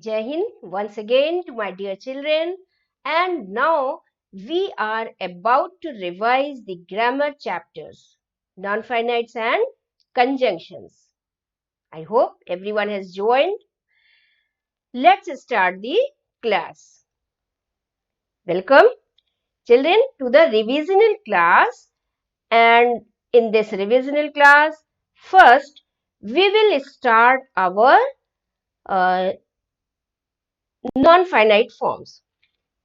Jai Hind once again to my dear children, and now we are about to revise the grammar chapters, non-finites and conjunctions. I hope everyone has joined. Let's start the class. Welcome children to the revisional class, and in this revisional class, first we will start our uh, non-finite forms.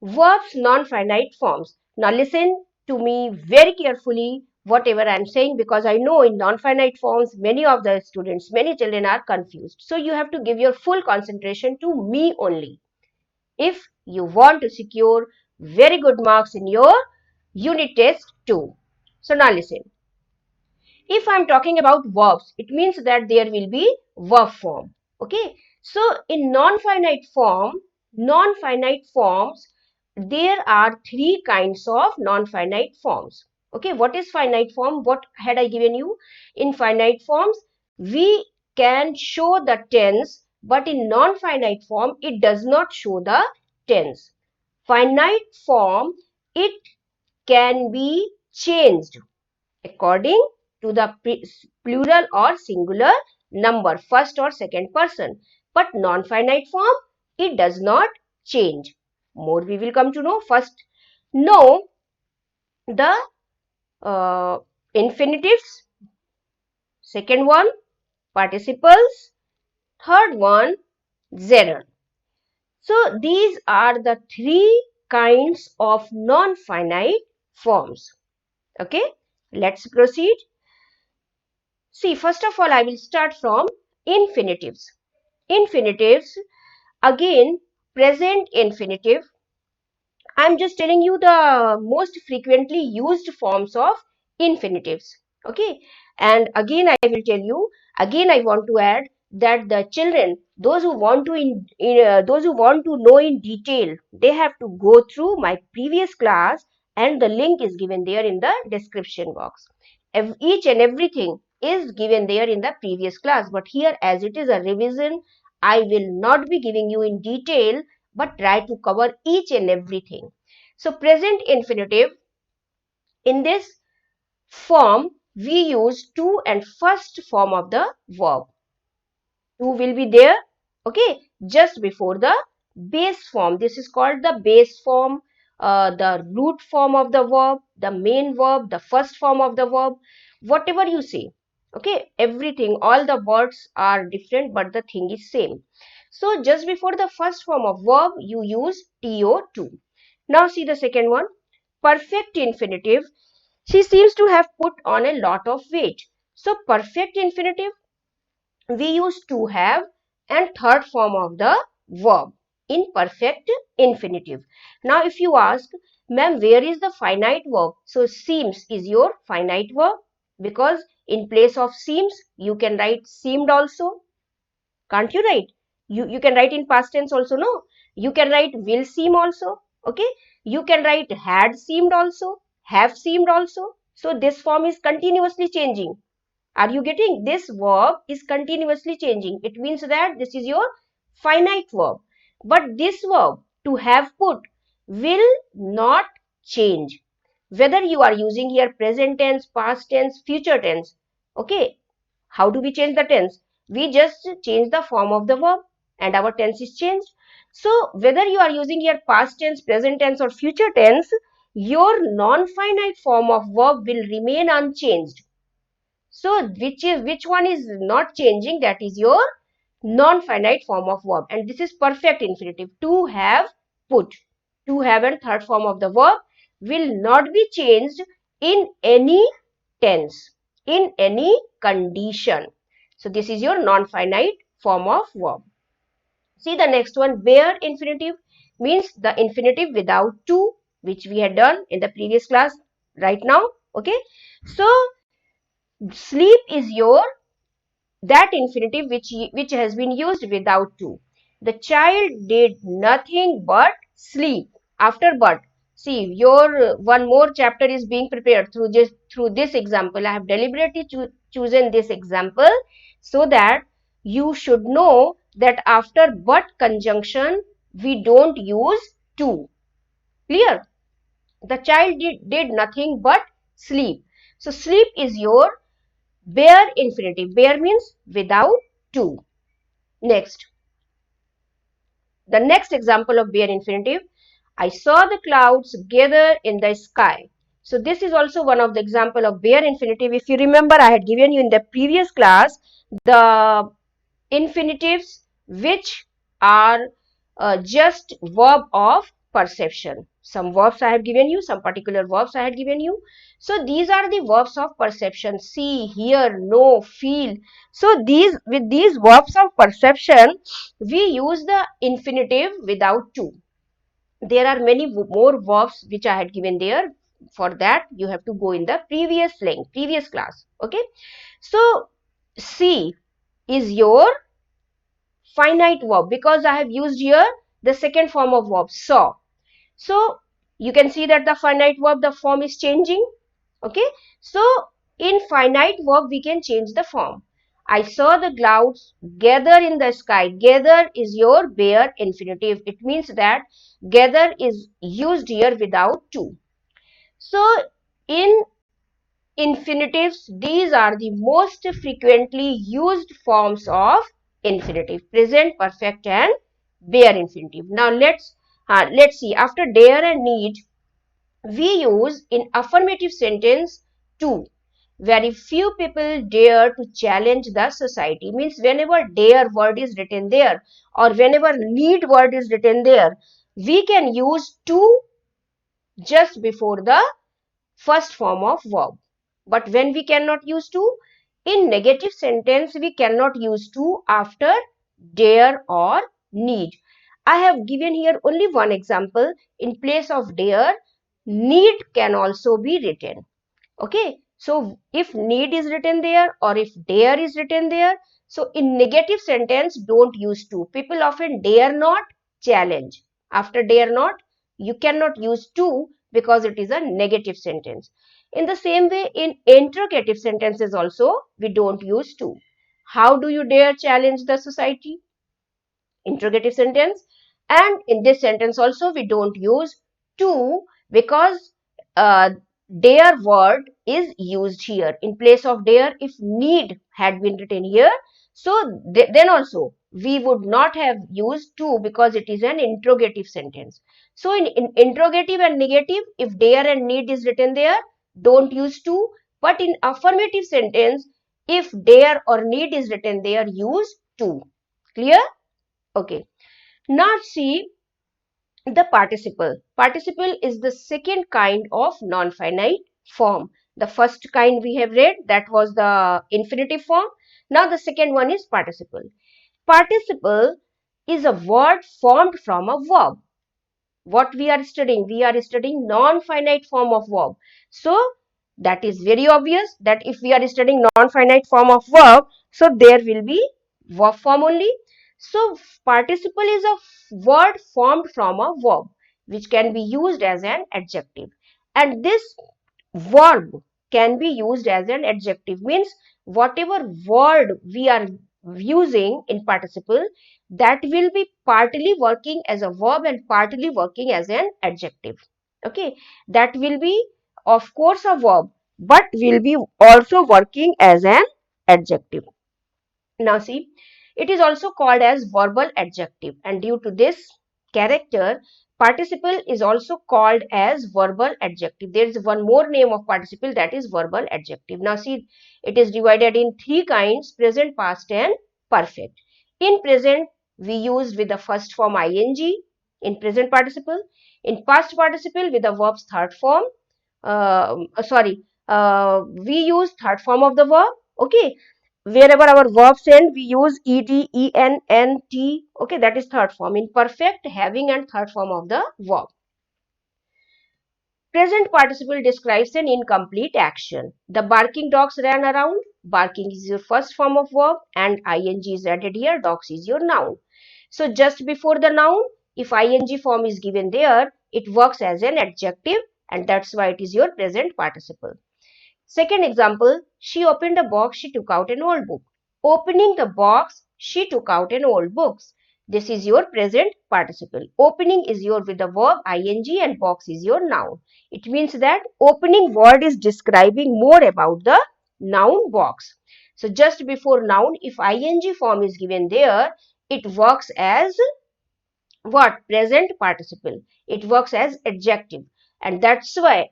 Verbs non-finite forms. Now listen to me very carefully whatever I am saying, because I know in non-finite forms many of the students, many children are confused. So you have to give your full concentration to me only if you want to secure very good marks in your unit test too. So now listen. If I am talking about verbs, it means that there will be verb form. Okay. So in non-finite forms, there are three kinds of non-finite forms. Okay. What is finite form? What had I given you? In finite forms, we can show the tense, but in non-finite form, it does not show the tense. Finite form, it can be changed according to the plural or singular number, first or second person. But non-finite form, it does not change. More we will come to know. First, know the infinitives. Second one, participles. Third one, gerund. So these are the three kinds of non-finite forms. Okay, let's proceed. See, first of all, I will start from infinitives. Infinitives, again, present infinitive. I am just telling you the most frequently used forms of infinitives. Okay. And again, I will tell you, again, I want to add that the children, those who want to those who want to know in detail, they have to go through my previous class, and the link is given there in the description box. Each and everything is given there in the previous class, but here, as it is a revision, I will not be giving you in detail, but try to cover each and everything. So present infinitive, in this form we use to and first form of the verb. To will be there, okay, just before the base form. This is called the base form, the root form of the verb, the main verb, the first form of the verb, whatever you say. Okay, everything, all the words are different, but the thing is same. So just before the first form of verb, you use to. Now see the second one, perfect infinitive. She seems to have put on a lot of weight. So perfect infinitive, we use to have and third form of the verb in perfect infinitive. Now if you ask, ma'am, where is the finite verb? So seems is your finite verb, because in place of seems you can write seemed also. Can't you write? You can write in past tense also, no? You can write will seem also. Okay. You can write had seemed also, have seemed also. So this form is continuously changing. Are you getting? This verb is continuously changing. It means that this is your finite verb. But this verb, to have put, will not change. Whether you are using here present tense, past tense, future tense. Okay. How do we change the tense? We just change the form of the verb and our tense is changed. So whether you are using here past tense, present tense or future tense, your non-finite form of verb will remain unchanged. So which one is not changing? That is your non-finite form of verb, and this is perfect infinitive. To have, put. To have and third form of the verb will not be changed in any tense, in any condition. So this is your non-finite form of verb. See the next one, bare infinitive means the infinitive without to, which we had done in the previous class right now. Okay. So sleep is your that infinitive which has been used without to. The child did nothing but sleep. After but, see, your one more chapter is being prepared through this example. I have deliberately chosen this example so that you should know that after but conjunction, we don't use to. Clear? The child did nothing but sleep. So sleep is your bare infinitive. Bare means without to. Next, the next example of bare infinitive. I saw the clouds gather in the sky. So this is also one of the example of bare infinitive. If you remember, I had given you in the previous class the infinitives which are just verb of perception. Some verbs I have given you, some particular verbs I had given you. So these are the verbs of perception: see, hear, know, feel. So with these verbs of perception, we use the infinitive without to. There are many more verbs which I had given there. For that, you have to go in the previous class. Okay. So see is your finite verb, because I have used here the second form of verb, saw. So you can see that the finite verb, the form is changing. Okay. So in finite verb, we can change the form. I saw the clouds gather in the sky. Gather is your bare infinitive. It means that gather is used here without to. So in infinitives, these are the most frequently used forms of infinitive: present, perfect, and bare infinitive. Now let's see. After dare and need, we use in affirmative sentence to. Very few people dare to challenge the society. Means whenever dare word is written there, or whenever need word is written there, we can use to just before the first form of verb. But when we cannot use to, in negative sentence, we cannot use to after dare or need. I have given here only one example. In place of dare, need can also be written. Okay. So if need is written there or if dare is written there, so in negative sentence, don't use to. People often dare not challenge. After dare not, you cannot use to because it is a negative sentence. In the same way, in interrogative sentences also, we don't use to. How do you dare challenge the society? Interrogative sentence. And in this sentence also, we don't use to because uh, dare word is used here in place of dare. If need had been written here, so then also we would not have used to because it is an interrogative sentence. So in interrogative and negative, if dare and need is written there, don't use to. But in affirmative sentence, if dare or need is written there, use to. Clear? Okay. Now see the participle. Participle is the second kind of non-finite form. The first kind we have read, that was the infinitive form. Now the second one is participle. Participle is a word formed from a verb. What we are studying? We are studying non-finite form of verb. So that is very obvious that if we are studying non-finite form of verb, so there will be verb form only. So participle is a word formed from a verb which can be used as an adjective, and this verb can be used as an adjective. Means whatever word we are using in participle, that will be partly working as a verb and partly working as an adjective. Okay, that will be of course a verb but will be also working as an adjective. Now see, it is also called as verbal adjective, and due to this character, participle is also called as verbal adjective. There is one more name of participle, that is verbal adjective. Now see, it is divided in three kinds: present, past, and perfect. In present, we use with the first form ing in present participle. In past participle with the verb's third form. We use third form of the verb. Okay, wherever our verbs end, we use ed, en, n, t. Okay, that is third form. In perfect, having, and third form of the verb. Present participle describes an incomplete action. The barking dogs ran around. Barking is your first form of verb and ing is added here. Dogs is your noun. So just before the noun, if ing form is given there, it works as an adjective, and that's why it is your present participle. Second example, she opened a box, she took out an old book. Opening the box, She took out an old book. This is your present participle. Opening is your with the verb ing and box is your noun. It means that opening word is describing more about the noun box. So just before noun, if ing form is given there, it works as what? Present participle. It works as adjective. And that's why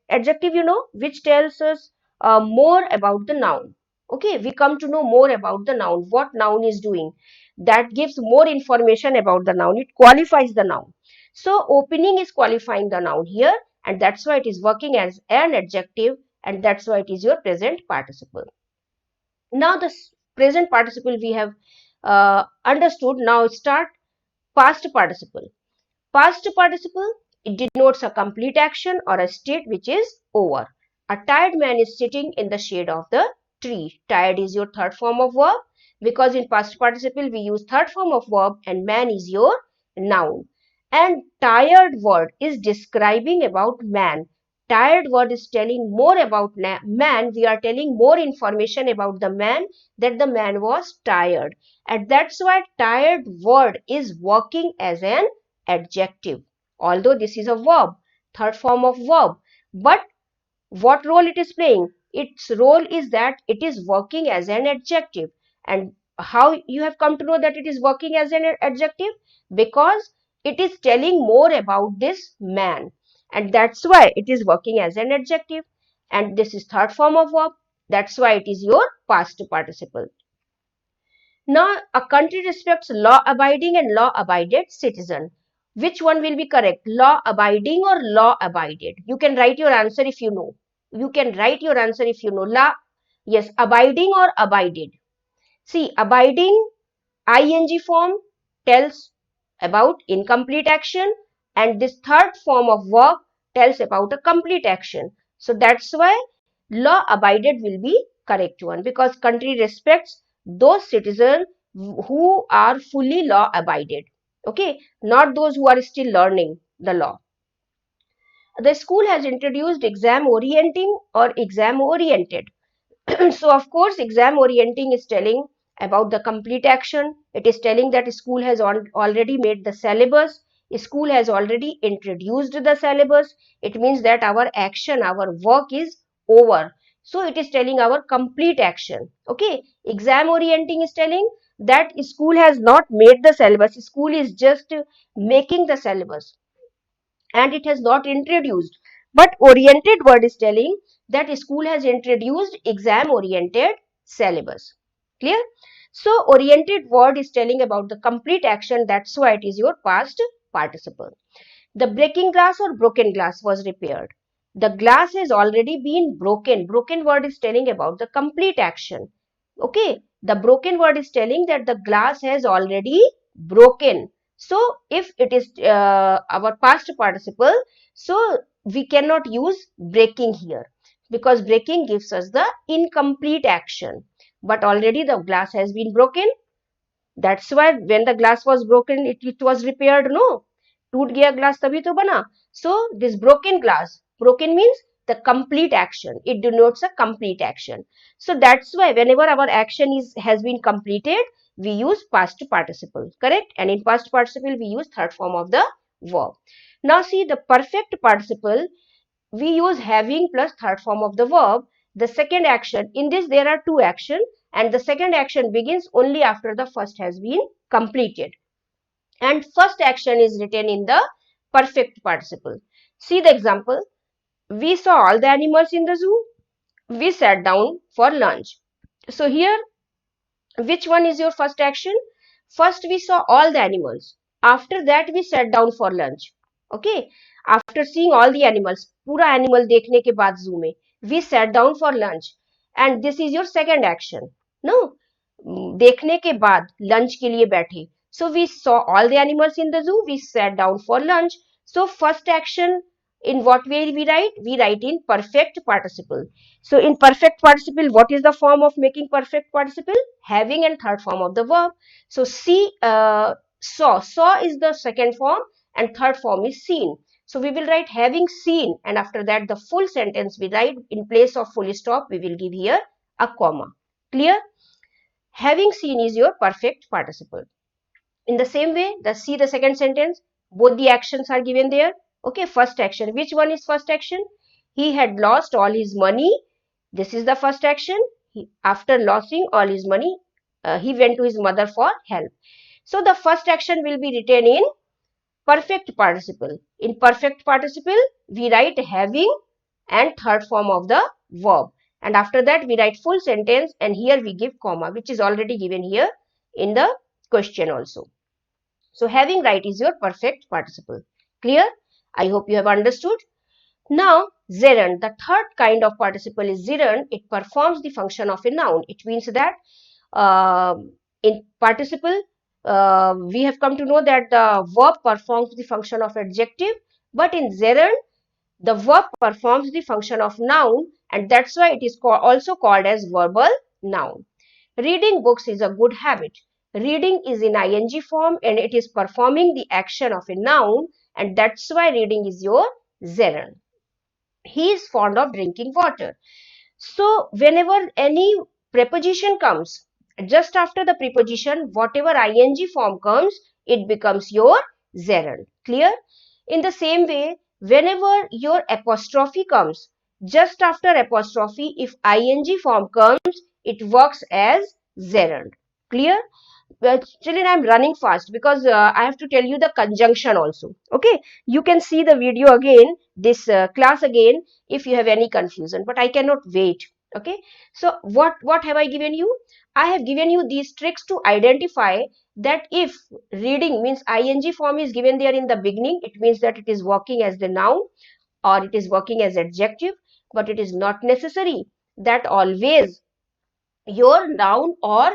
adjective, which tells us more about the noun. Okay, we come to know more about the noun, what noun is doing. That gives more information about the noun. It qualifies the noun. So opening is qualifying the noun here, and that's why it is working as an adjective, and that's why it is your present participle. Now the present participle we have understood. Now start past participle. Past participle, it denotes a complete action or a state which is over. A tired man is sitting in the shade of the tree. Tired is your third form of verb, because in past participle we use third form of verb and man is your noun. And tired word is describing about man. Tired word is telling more about man. We are telling more information about the man, that the man was tired. And that's why tired word is working as an adjective, although this is a verb, third form of verb. But what role it is playing? Its role is that it is working as an adjective. And how you have come to know that it is working as an adjective? Because it is telling more about this man, and that's why it is working as an adjective. And this is third form of verb, that's why it is your past participle. Now, a country respects law-abiding and law-abided citizen. Which one will be correct? Law-abiding or law-abided? You can write your answer if you know. You can write your answer if you know. Yes, abiding or abided. See, abiding, ing form tells about incomplete action, and this third form of verb tells about a complete action. So that's why law abided will be correct one, because country respects those citizens who are fully law abided. Okay, not those who are still learning the law. The school has introduced exam orienting or exam oriented. So of course exam orienting is telling about the complete action. It is telling that school has already made the syllabus, school has already introduced the syllabus. It means that our action, our work is over. So it is telling our complete action. Okay, exam orienting is telling that school has not made the syllabus, school is just making the syllabus and it has not introduced. But oriented word is telling that school has introduced exam oriented syllabus. Clear? So oriented word is telling about the complete action, that's why it is your past participle. The breaking glass or broken glass was repaired. The glass has already been broken. Broken word is telling about the complete action. Okay, the broken word is telling that the glass has already broken. So if it is our past participle, so we cannot use breaking here, because breaking gives us the incomplete action. But already the glass has been broken. That's why when the glass was broken, it was repaired. No, टूट गया glass तभी तो बना. So this broken glass, broken means the complete action. It denotes a complete action. So that's why whenever our action has been completed, we use past participle, correct? And in past participle, we use third form of the verb. Now see the perfect participle, we use having plus third form of the verb. The second action, in this there are two actions, and the second action begins only after the first has been completed. And first action is written in the perfect participle. See the example. We saw all the animals in the zoo. We sat down for lunch. So here, which one is your first action? First we saw all the animals. After that we sat down for lunch. Okay. After seeing all the animals, पूरा animal देखने के बाद zoo में, we sat down for lunch. And this is your second action. No, देखने के बाद lunch के लिए बैठे. So we saw all the animals in the zoo. We sat down for lunch. So first action, in what way we write? We write in perfect participle. So in perfect participle, what is the form of making perfect participle? Having, and third form of the verb. So saw is the second form and third form is seen. So we will write having seen, and after that the full sentence we write. In place of full stop, we will give here a comma. Clear? Having seen is your perfect participle. In the same way, see the second sentence, both the actions are given there. Okay, first action. Which one is first action? He had lost all his money. This is the first action. After losing all his money, he went to his mother for help. So the first action will be written in perfect participle. In perfect participle, we write having and third form of the verb. And after that, we write full sentence, and here we give comma, which is already given here in the question also. So having right is your perfect participle. Clear? I hope you have understood. Now, gerund, the third kind of participle is gerund. It performs the function of a noun. It means that uh, in participle, we have come to know that the verb performs the function of adjective, but in gerund, the verb performs the function of noun, and that's why it is also called as verbal noun. Reading books is a good habit. Reading is in ing form and it is performing the action of a noun, and that's why reading is your gerund. He is fond of drinking water. So whenever any preposition comes, just after the preposition, whatever ing form comes, it becomes your gerund. Clear? In the same way, whenever your apostrophe comes, just after apostrophe, if ing form comes, it works as gerund. Clear? Well, children, I'm running fast because I have to tell you the conjunction also. Okay, you can see the video again, this class again, if you have any confusion. But I cannot wait. Okay, so what have I given you? I have given you these tricks to identify that if reading means ing form is given there in the beginning, it means that it is working as the noun or it is working as adjective. But it is not necessary that always your noun or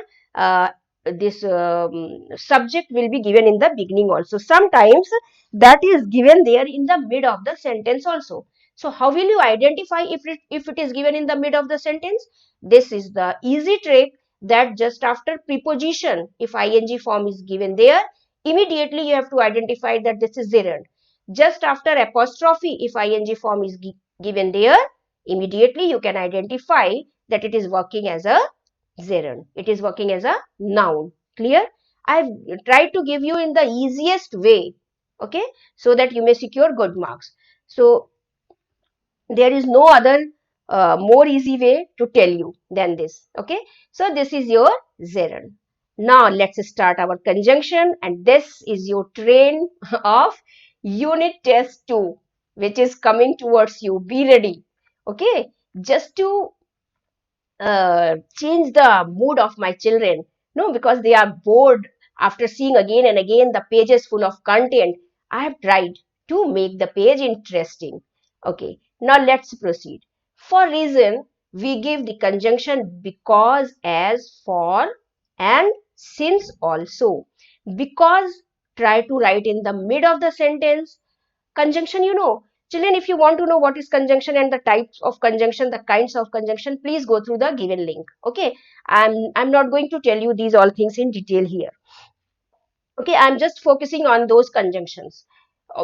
this subject will be given in the beginning also. Sometimes that is given there in the mid of the sentence also. So how will you identify if it is given in the mid of the sentence? This is the easy trick, that just after preposition, if ing form is given there, immediately you have to identify that this is gerund. Just after apostrophe, if ing form is given there, immediately you can identify that it is working as a gerund. It is working as a noun. Clear? I've tried to give you in the easiest way, okay, so that you may secure good marks. So there is no other more easy way to tell you than this. Okay, so this is your gerund. Now let's start our conjunction, and this is your train of unit test 2, which is coming towards you. Be ready. Okay, just to change the mood of my children, no, because they are bored after seeing again and again the pages full of content. I have tried to make the page interesting. Okay, now let's proceed. For reason, we give the conjunction because, as, for, and since also. Because, try to write in the mid of the sentence. Conjunction, children, if you want to know what is conjunction and the types of conjunction, the kinds of conjunction, please go through the given link. Okay, I'm not going to tell you these all things in detail here. Okay, I'm just focusing on those conjunctions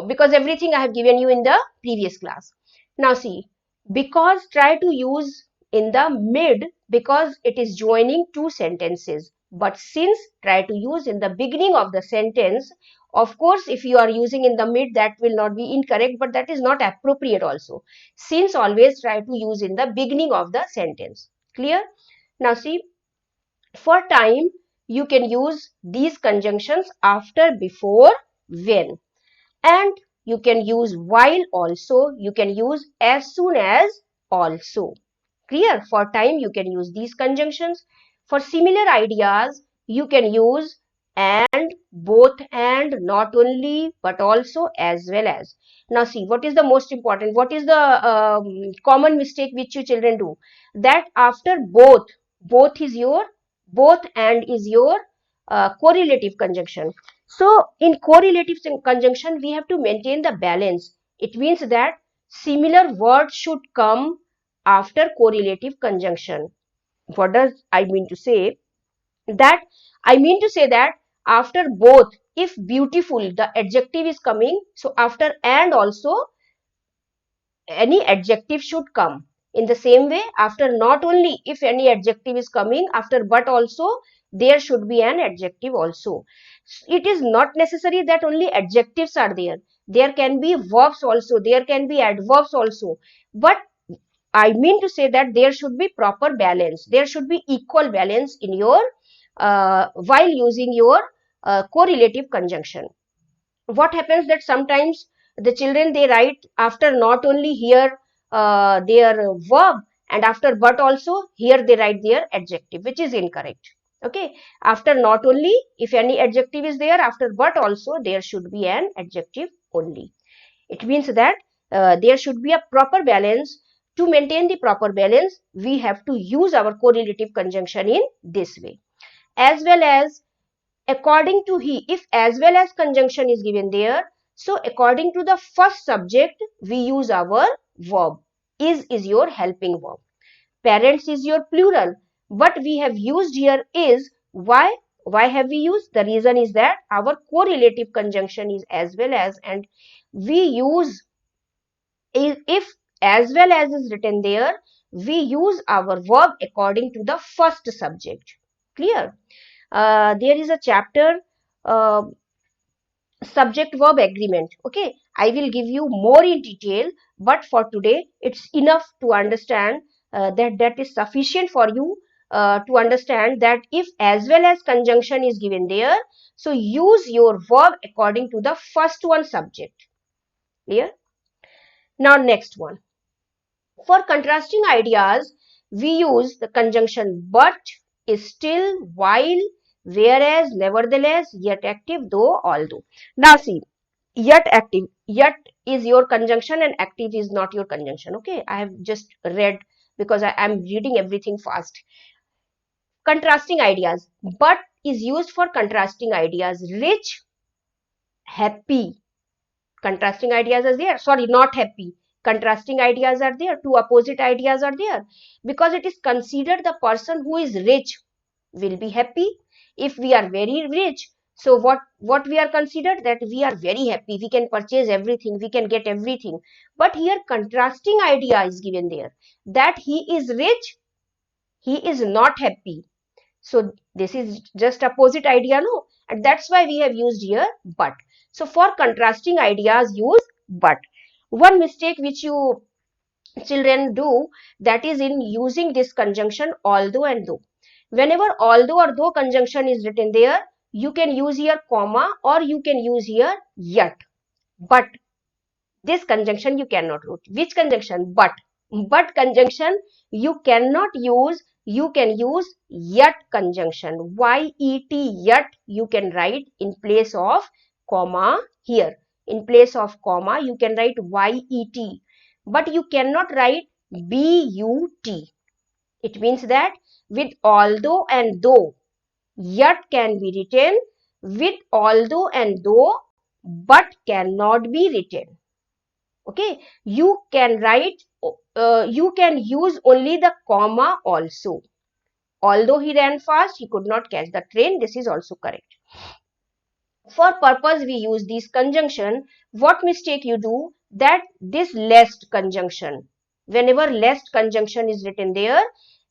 because everything I have given you in the previous class. Now see, because, try to use in the mid because it is joining two sentences, but since, try to use in the beginning of the sentence. Of course, if you are using in the mid, that will not be incorrect, but that is not appropriate also. Since, always try to use in the beginning of the sentence. Clear? Now see, for time, you can use these conjunctions after, before, when. And you can use while also. You can use as soon as also. Clear? For time, you can use these conjunctions. For similar ideas, you can use and, both and, not only, but also, as well as. Now see, what is the most important? What is the common mistake which you children do? That after both is your, both and is your correlative conjunction. So in correlative conjunction, we have to maintain the balance. It means that similar words should come after correlative conjunction. What does I mean to say? That I mean to say that after both, if beautiful, the adjective is coming, so after and also any adjective should come. In the same way, after not only, if any adjective is coming, after but also, there should be an adjective also. It is not necessary that only adjectives are there. There can be verbs also, there can be adverbs also. But I mean to say that there should be proper balance. There should be equal balance in your while using your correlative conjunction. What happens that sometimes the children, they write after not only here their verb, and after but also here they write their adjective, which is incorrect. Okay, after not only, if any adjective is there, after but also there should be an adjective only. It means that there should be a proper balance. To maintain the proper balance, we have to use our correlative conjunction in this way. As well as, according to he, if as well as conjunction is given there, so according to the first subject we use our verb. Is your helping verb. Parents is your plural, but we have used here is. Why have we used? The reason is that our correlative conjunction is as well as, and we use, if as well as is written there, we use our verb according to the first subject. Clear? There is a chapter, uh, subject verb agreement. Okay, I will give you more in detail, but for today it's enough to understand that is sufficient for you to understand that if as well as conjunction is given there, so use your verb according to the first one subject. Clear? Now next one. For contrasting ideas, we use the conjunction but, is still, while, whereas, nevertheless, yet active, though, although. Now see, yet active, yet is your conjunction and active is not your conjunction. Okay, I have just read because I am reading everything fast. Contrasting ideas. But is used for contrasting ideas. Rich, happy. Contrasting ideas are there. Sorry, not happy. Contrasting ideas are there. Two opposite ideas are there. Because it is considered the person who is rich will be happy. If we are very rich, so what we are considered, that we are very happy, we can purchase everything, we can get everything. But here contrasting idea is given there, that he is rich, he is not happy. So this is just opposite idea, no? And that's why we have used here but. So for contrasting ideas, use but. One mistake which you children do, that is in using this conjunction although and though. Whenever although or though conjunction is written there, you can use here comma or you can use here yet. But this conjunction you cannot use. Which conjunction? But. But conjunction you cannot use. You can use yet conjunction. Yet, yet you can write in place of comma here. In place of comma you can write yet. But you cannot write but. It means that with although and though, yet can be written. With although and though, but cannot be written. Okay, you can write, you can use only the comma also. Although he ran fast, he could not catch the train. This is also correct. For purpose we use this conjunction. What mistake you do, that this lest conjunction, whenever lest conjunction is written there,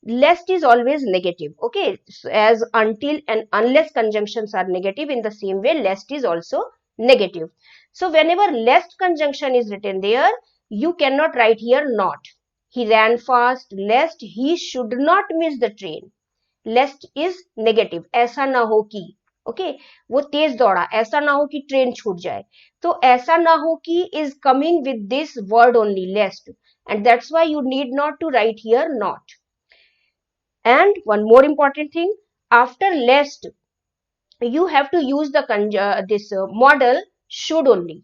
lest is always negative. Okay, so as until and unless conjunctions are negative, in the same way lest is also negative. So whenever lest conjunction is written there, you cannot write here not. He ran fast lest he should not miss the train. Lest is negative, ऐसा ना हो कि, okay वो तेज दौड़ा, ऐसा ना हो कि ट्रेन छूट जाए. तो ऐसा ना हो कि is coming with this word only, lest, and that's why you need not to write here not. And one more important thing, after lest you have to use the this model should only.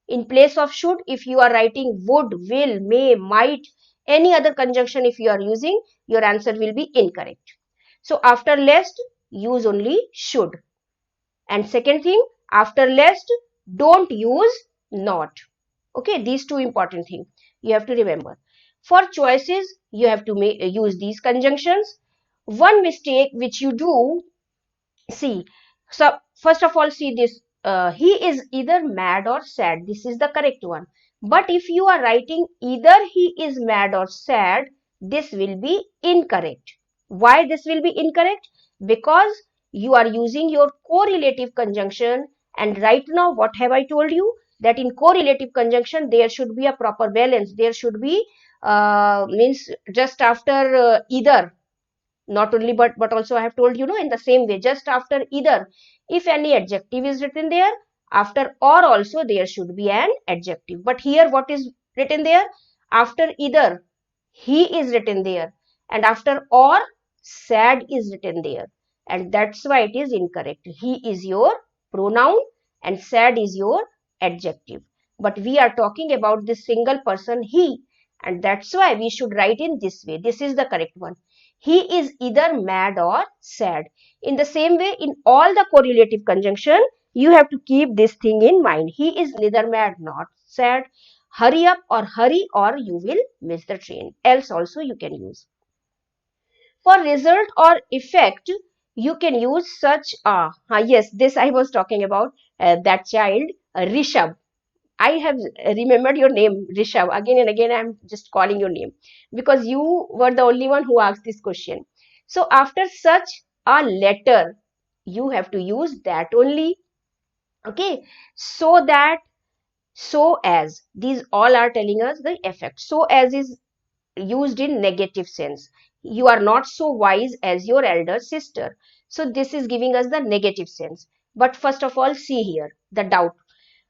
In place of should, if you are writing would, will, may, might, any other conjunction if you are using, your answer will be incorrect. So after lest, use only should. And second thing, after lest, don't use not. Okay, these two important things you have to remember. For choices, you have to use these conjunctions. One mistake which you do, see, so first of all, see this, he is either mad or sad. This is the correct one. But if you are writing either he is mad or sad, this will be incorrect. Why this will be incorrect? because you are using your correlative conjunction. And right now, what have I told you? That in correlative conjunction, there should be a proper balance. There should be, means just after either, not only but also I have told in the same way, just after either, if any adjective is written there, after or also there should be an adjective. But here what is written there? After either he is written there, and after or sad is written there, and that's why it is incorrect. He is your pronoun and sad is your adjective. But we are talking about this single person he, and that's why we should write in this way. This is the correct one. He is either mad or sad. In the same way, in all the correlative conjunction, you have to keep this thing in mind. He is neither mad nor sad. Hurry up or hurry, or you will miss the train. Else also you can use. For result or effect, you can use such yes, this I was talking about, that child, Rishabh. I have remembered your name, Rishabh. Again and again, I'm just calling your name because you were the only one who asked this question. So, after such a letter, you have to use that only. Okay. So that, so as, these all are telling us the effect. So as is used in negative sense. You are not so wise as your elder sister. So, this is giving us the negative sense. But first of all, see here the doubt.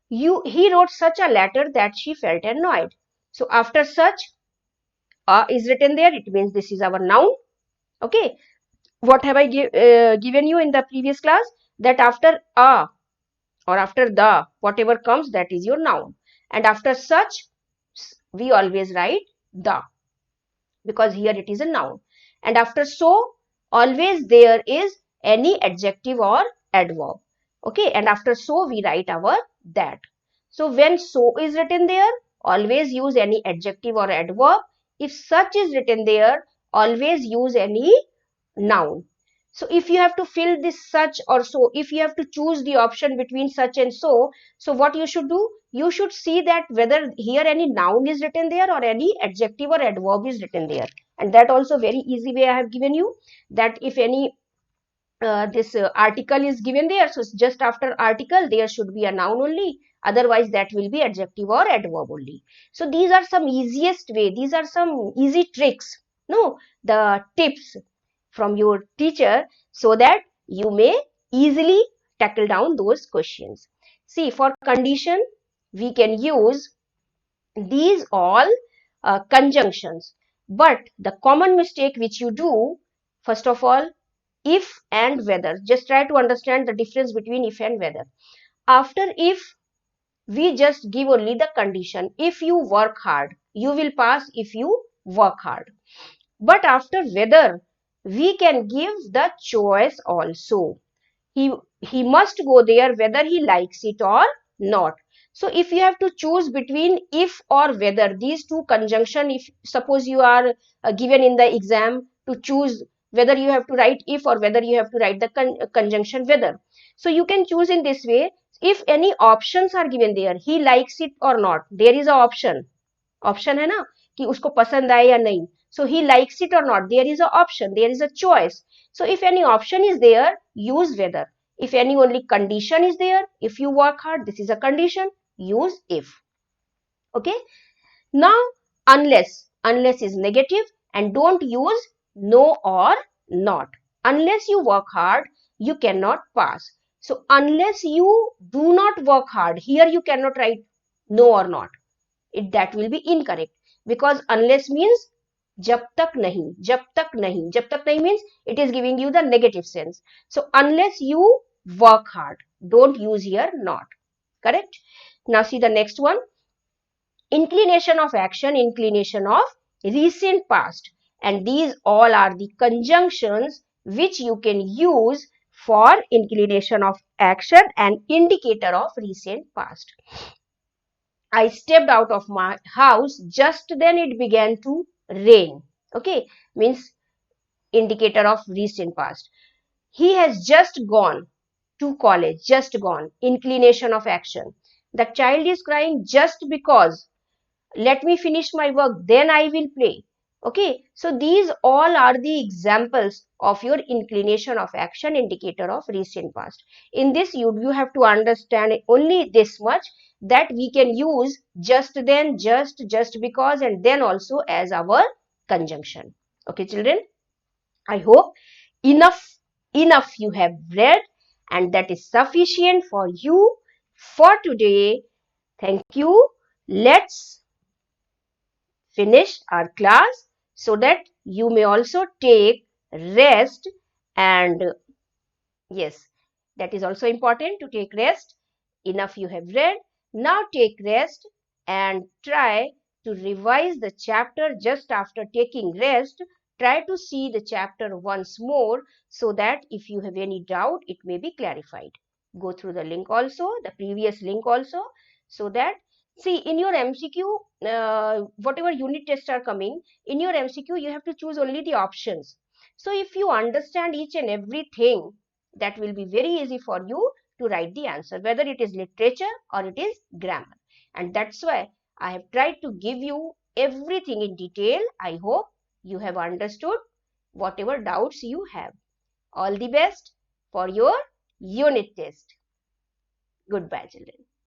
He wrote such a letter that she felt annoyed. So after such, is written there, it means this is our noun. Okay, what have I given you in the previous class? That after a or after the, whatever comes, that is your noun. And after such, we always write the, because here it is a noun. And after so, always there is any adjective or adverb. Okay, and after so, we write our that. So when so is written there, always use any adjective or adverb. If such is written there, always use any noun. So if you have to fill this such or so, if you have to choose the option between such and so, so what you should do? You should see that whether here any noun is written there or any adjective or adverb is written there. And that also very easy way I have given you, that if any this article is given there, so just after article there should be a noun only, otherwise that will be adjective or adverb only. So these are some easiest way, these are some easy tricks, no, the tips from your teacher, so that you may easily tackle down those questions. See, for condition we can use these all conjunctions, but the common mistake which you do, first of all, if and whether. Just try to understand the difference between if and whether. After if, we just give only the condition. If you work hard, you will pass if you work hard. But after whether, we can give the choice also. He must go there whether he likes it or not. So if you have to choose between if or whether, these two conjunction, if suppose you are given in the exam to choose whether you have to write if or whether you have to write the conjunction whether, so you can choose in this way. If any options are given there, he likes it or not, there is a option. Option है ना कि उसको पसंद आए या नहीं. So he likes it or not, there is a option, there is a choice. So if any option is there, use whether. If any only condition is there, if you work hard, this is a condition, use if. Okay. Now unless is negative, and don't use no or not. Unless you work hard, you cannot pass. So unless you do not work hard, here you cannot write no or not. That will be incorrect, because unless means jab tak nahi, jab tak nahi. Jab tak nahi means it is giving you the negative sense. So unless you work hard, don't use here not. Correct. Now see the next one. Inclination of action, inclination of recent past, and these all are the conjunctions which you can use for inclination of action and indicator of recent past. I stepped out of my house, just then it began to rain. Okay, means indicator of recent past. He has just gone to college, just gone, inclination of action. The child is crying just because. Let me finish my work, then I will play. Okay, so these all are the examples of your inclination of action, indicator of recent past. In this, you have to understand only this much, that we can use just then, just because, and then also as our conjunction. Okay, children, I hope enough you have read, and that is sufficient for you for today. Thank you. Let's finish our class so that you may also take rest. And yes, that is also important, to take rest. Enough you have read. Now take rest and try to revise the chapter. Just after taking rest, try to see the chapter once more, so that if you have any doubt, it may be clarified. Go through the link also, the previous link also, so that, see, in your MCQ, whatever unit tests are coming, in your MCQ, you have to choose only the options. So if you understand each and everything, that will be very easy for you to write the answer, whether it is literature or it is grammar. And that's why I have tried to give you everything in detail. I hope you have understood whatever doubts you have. All the best for your unit test. Goodbye, children.